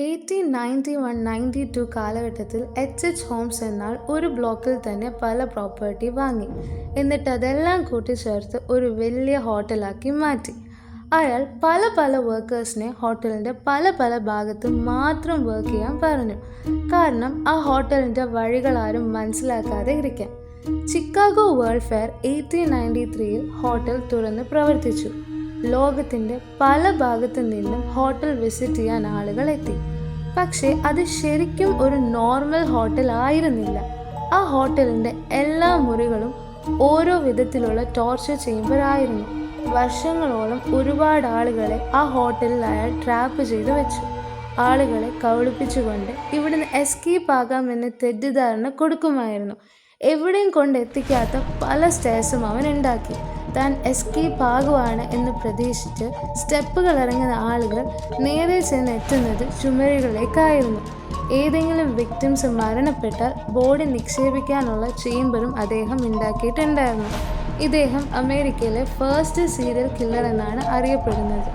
1891-92 കാലഘട്ടത്തിൽ H Holmes എന്നാൽ ഒരു ബ്ലോക്കിൽ തന്നെ പല പ്രോപ്പർട്ടി വാങ്ങി. എന്നിട്ട് അതെല്ലാം കൂട്ടിച്ചേർത്ത് ഒരു വലിയ ഹോട്ടലാക്കി മാറ്റി. അയാൾ പല പല വർക്കേഴ്സിനെ ഹോട്ടലിൻ്റെ പല പല ഭാഗത്ത് മാത്രം വർക്ക് ചെയ്യാൻ പറഞ്ഞു. കാരണം ആ ഹോട്ടലിൻ്റെ വഴികളാരും മനസ്സിലാക്കാതെ ഇരിക്കാൻ. ചിക്കാഗോ വേൾഡ് ഫെയർ 1893 ഹോട്ടൽ തുറന്ന് പ്രവർത്തിച്ചു. ലോകത്തിൻ്റെ പല ഭാഗത്തു നിന്നും ഹോട്ടൽ വിസിറ്റ് ചെയ്യാൻ ആളുകൾ എത്തി. പക്ഷേ അത് ശരിക്കും ഒരു നോർമൽ ഹോട്ടൽ ആയിരുന്നില്ല. ആ ഹോട്ടലിൻ്റെ എല്ലാ മുറികളും ഓരോ വിധത്തിലുള്ള ടോർച്ചർ ചെയ്യുമ്പോഴായിരുന്നു. വർഷങ്ങളോളം ഒരുപാട് ആളുകളെ ആ ഹോട്ടലിൽ അയാൾ ട്രാപ്പ് ചെയ്ത് വെച്ചു. ആളുകളെ കബളിപ്പിച്ചുകൊണ്ട് ഇവിടുന്ന് എസ്കേപ്പ് ആകാമെന്ന് തെറ്റിദ്ധാരണ കൊടുക്കുമായിരുന്നു. എവിടെയും കൊണ്ടെത്തിക്കാത്ത പല സ്റ്റേഴ്സും അവൻ ഉണ്ടാക്കി. താൻ എസ്കേപ്പ് ആകുവാണ് എന്ന് പ്രതീക്ഷിച്ച് സ്റ്റെപ്പുകൾ ഇറങ്ങുന്ന ആളുകൾ നേരെ ചെന്ന് എത്തുന്നത് ചുമരുകളിലേക്കായിരുന്നു. ഏതെങ്കിലും വിക്ടിംസ് മരണപ്പെട്ടാൽ ബോഡി നിക്ഷേപിക്കാനുള്ള ചേംബറും അദ്ദേഹം ഉണ്ടാക്കിയിട്ടുണ്ടായിരുന്നു. ഇദ്ദേഹം അമേരിക്കയിലെ ഫസ്റ്റ് സീരിയൽ കില്ലർ എന്നാണ് അറിയപ്പെടുന്നത്.